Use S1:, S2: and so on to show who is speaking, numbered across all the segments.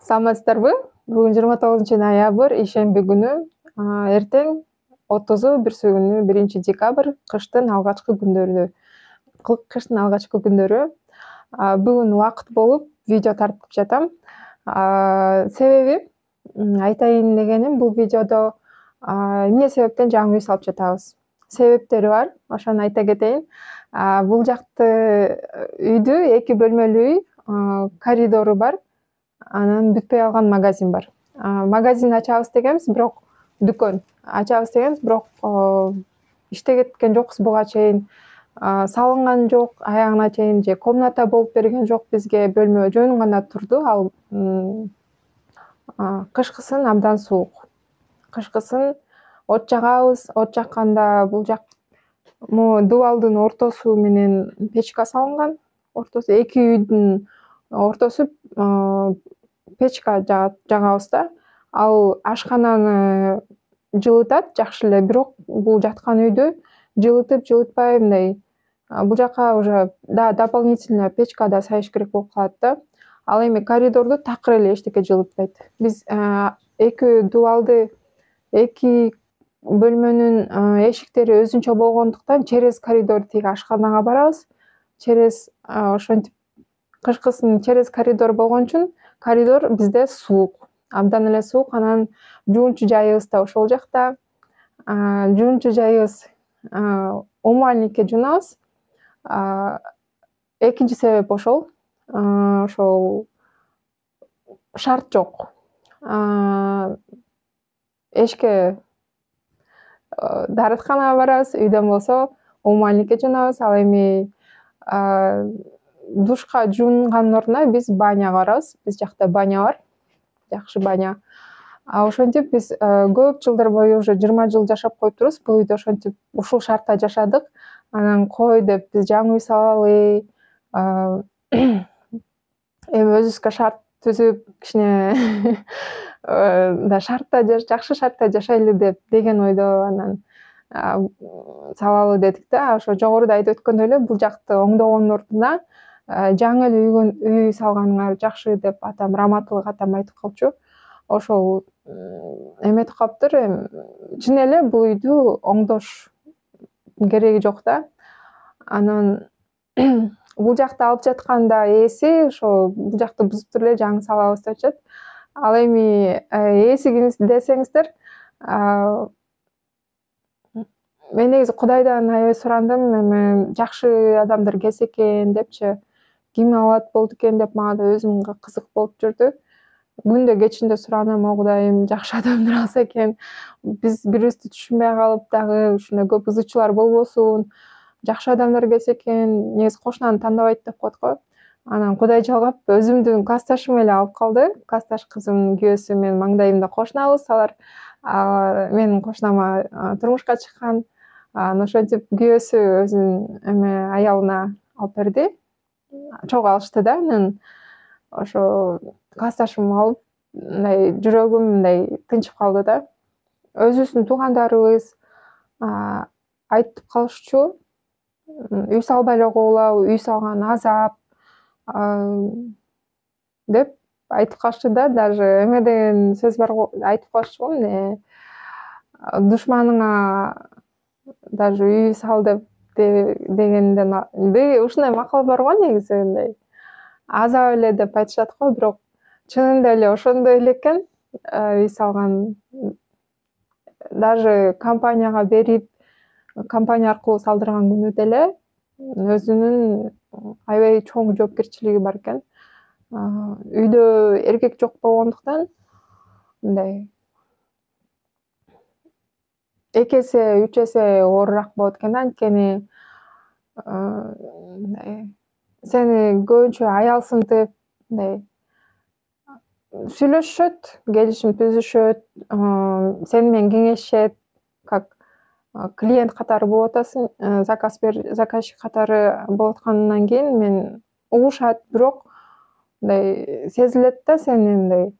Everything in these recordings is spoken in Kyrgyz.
S1: Саламатсыздарбы? Бүгүн 29 ноябрь ишемби күнү. Эртең 30 күнү 1 декабрь кыштын алгачкы күндөрү. Бүгүн убакыт болуп видео тартып жатам. Себеби айтайын дегеним, бул видеодо эмне себептен жаңы үй салып жатабыз. Себептери бар, ошону айта кетейин. Бул жакты үйдү 2 бөлмөлүү үй, коридору бар. Анан бүтпөй алган магазин бар. Магазин ачабыз дегенбиз, бирок дүкөн ачабыз дегенбиз, бирок иштей кеткен жокпуз буга чейин. Салынган жок, аягына чейин же комната болуп берген жок бизге, бөлмө жөнүн гана турду. Ал кышкысын абдан суук. Кышкысын от жагабыз. От жакканда бул жак дубалдын ортосу менен печка салынган. Ортосу 2 үйдүн ортосу печка жагабыз да. Ал ашкананы жылытат жакшы эле, бирок бул жаткан үйдү жылытып жылытпай мындай бул жака уже дополнительно печка да сайыш керек болуп калат да. Ал эми коридорду такыр эле эчтеке жылытпайт. Биз 2 дубалды 2 бөлмөнүн эшиктери өзүнчө болгондуктан через коридор тиги ашканага барабыз. Через ошентип кышкысын через коридор болгон үчүн коридор бизде суук, абдан эле суук. Анан жуунчу жайыбыз да ошол жакта. Жуунчу жайыбыз умывальникке жуунабыз. Экинчи себеп ошол. Ошол шарт жок. Эшикке дарытканага барабыз, үйдөн болсо умывальникке жуунабыз. Ал эми душка жуунгандын ордуна биз баняга барабыз. Биз жакта баня бар, жакшы баня. Ошентип биз көп жылдар бою, уже 20 жыл жашап коюптурбуз. Бул үйдө ошентип ушул шартта жашадык. Анан кой деп биз жаңы үй салалы, эми өзүбүзгө шарт түзүп, кичине жакшы шартта жашайлы деген ойдо анан салалы дедик да. Ошо жогоруда айтып өткөндөй эле, бул жакты оңдогондун ордуна жаңы эле үй салганыңар жакшы деп атам, Раматылык атам айтып калчу. Ошол эметип калыптыр. Чын эле бул үйдү оңдош кереги жок да. Анан бул жакты алып жатканда ээси ошо бул жакты бузуптур эле жаңы салабыз деп атышат. Ал эми ээси ким десеңиздер, мен негизи Кудайдан аябай сурандым, эми жакшы адамдар келсе экен депчи, ким алат болду экен деп мага да өзүмгө кызык болуп жүрдү. Күндө кечинде суранам, о Кудайым, жакшы адамдар алса экен, биз бирибизди түшүнбөй калып дагы ушундай көп бузуучулар болбосун, жакшы адамдар келсе экен. Негизи кошунаны тандабайт деп коет го. Анан Кудай жалгап өзүмдүн классташым эле алып калды. Классташ кызымдын күйөөсү менин маңдайымда кошунабыз. Алар менин кошунама турмушка чыккан. Анан ошентип күйөөсү өзүнүн аялына алып берди. Чогуу алышты да. Анан ошо классташым алып, мындай жүрөгүм мындай тынчып калды да. Өзүбүздүн туугандарыбыз айтып калышчу, үй салбай эле коелу, үй салган азап деп айтып калышчу да. Даже эме деген сөз бар го, айтып калышчу го, душманыңа даже үй сал деп дегенден ушундай макал бар го негизи, мындай азап эле деп айтышат го, бирок чынында эле ошондой эле экен. Үй салган, даже компанияга берип, компания аркылуу салдырган күнү деле өзүнүн аябай чоң жоопкерчилиги бар экен. Үйдө эркек жок болгондуктан мындай 2 эсе 3 эсе оорураак болот экен да. Анткени мындай сени көбүнчө аялсың деп мындай сүйлөшүшөт, келишим түзүшөт, сени менен кеңешишет, как клиент катары болуп атасың, заказчик катары болуп аткандан кийин мен угушат, бирок мындай сезилет да, сени мындай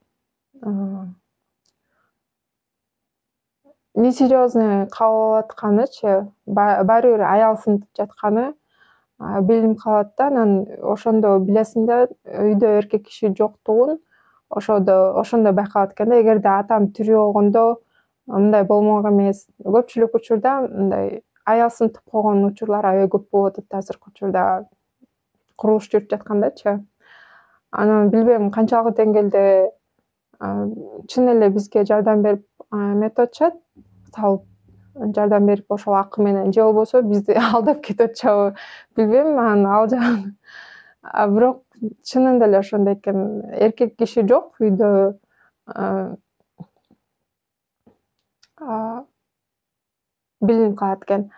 S1: несерьезный кабыл алып атканычы, баары бир аялсың деп жатканы билинип калат да. Анан ошондо билесиң да, үйдө эркек киши жоктугун, ошондо байкалат экен да, эгерде атам тирүү болгондо мындай болмок эмес. Көпчүлүк учурда мындай аял сынтып койгон учурлар аябай көп болуп атат азыркы учурда, курулуш жүрүп жаткандачы. Анан билбейм канчалык деңгээлде чын эле бизге жардам берип эметип атышат, салып жардам берип ошол акы менен, же болбосо бизди алдап кетип атышабы, билбейм анан ал жагын. Бирок чынында эле ошондой экен. Эркек киши жок үйдө билинип калат экен.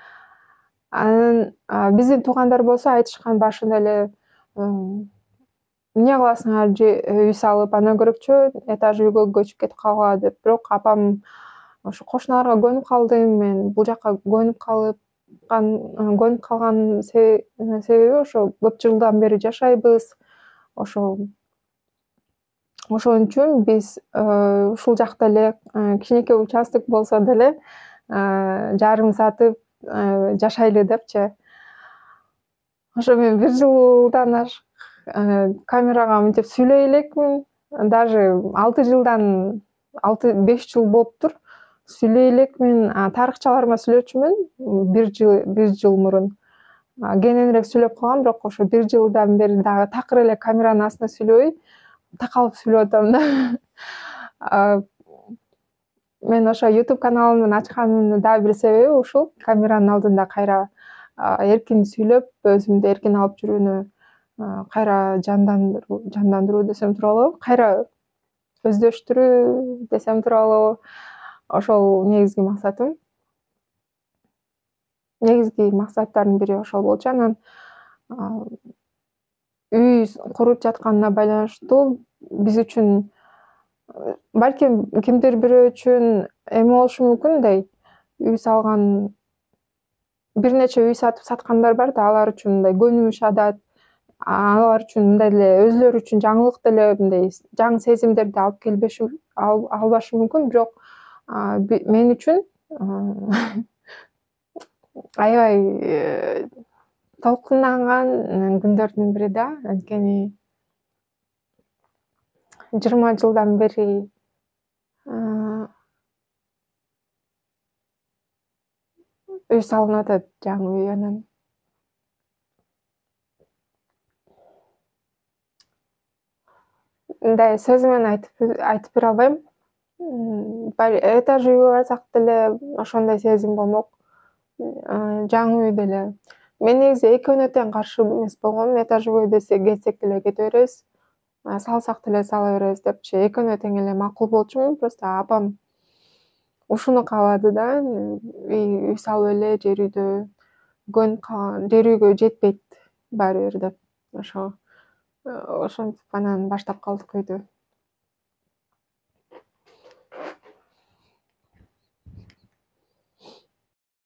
S1: Анан биздин туугандар болсо айтышкан башында эле эмне кыласыңар, үй салып, андан көрөкчү этаж үйгө көчүп кетип калгыла деп. Бирок апам ошо кошуналарга көнүп калдым мен, бул жакка көнүп калган себеби ошо көп жылдан бери жашайбыз. Ошон үчүн биз ушул жакта эле кичинекей участок болсо деле жарым сатып жашайлы депчи. Ошо мен 1 жылдан ашык камерага мынтип сүйлөй элекмин. Даже 5 жыл болуптур. Сүйлөй элекмин. Тарыхчаларыма сүйлөчүмүн 1 жыл мурун. Кененирээк сүйлөп койгом, бирок ошо 1 жылдан бери дагы такыр эле камеранын астында сүйлөбөй, такалып сүйлөп атам да. Мен ошо YouTube каналымдын ачканымдын дагы бир себеби ушул. Камеранын алдында кайра эркин сүйлөп, өзүмдү эркин алып жүрүүнү кайра жандандыруу десем туралабы, кайра өздөштүрүү десем туралабы. Ошол негизги максатым. Негизги максаттардын бири ошол болчу. Анан үй куруп жатканына байланыштуу биз үчүн, балким кимдир бирөө үчүн эме болушу мүмкүн, мындай үй салган, бир нече үй саткандар бар да, алар үчүн мындай көнүмүш адат, алар үчүн мындай эле өзүлөрү үчүн жаңылык деле, мындай жаңы сезимдерди албашы мүмкүн, бирок мен үчүн аябай толкунданган күндөрдүн бири да. Анткени 20 жылдан бери үй салынып атат, жаңы үй. Анан мындай сөз менен айтып бере албайм. Этаж үйгө барсак деле ошондой сезим болмок. Жаңы үй деле. Мен негизи экөөнө тең каршы эмес болгом. Этаж үй кетсек деле кете беребиз, салсак деле сала беребиз депчи. Экөөнө тең эле макул болчумун. Просто апам ушуну каалады да. Үй салып эле, жер үйдө көнүп калган, жер үйгө жетпейт баары бир деп. Ошентип анан баштап калдык үйдү.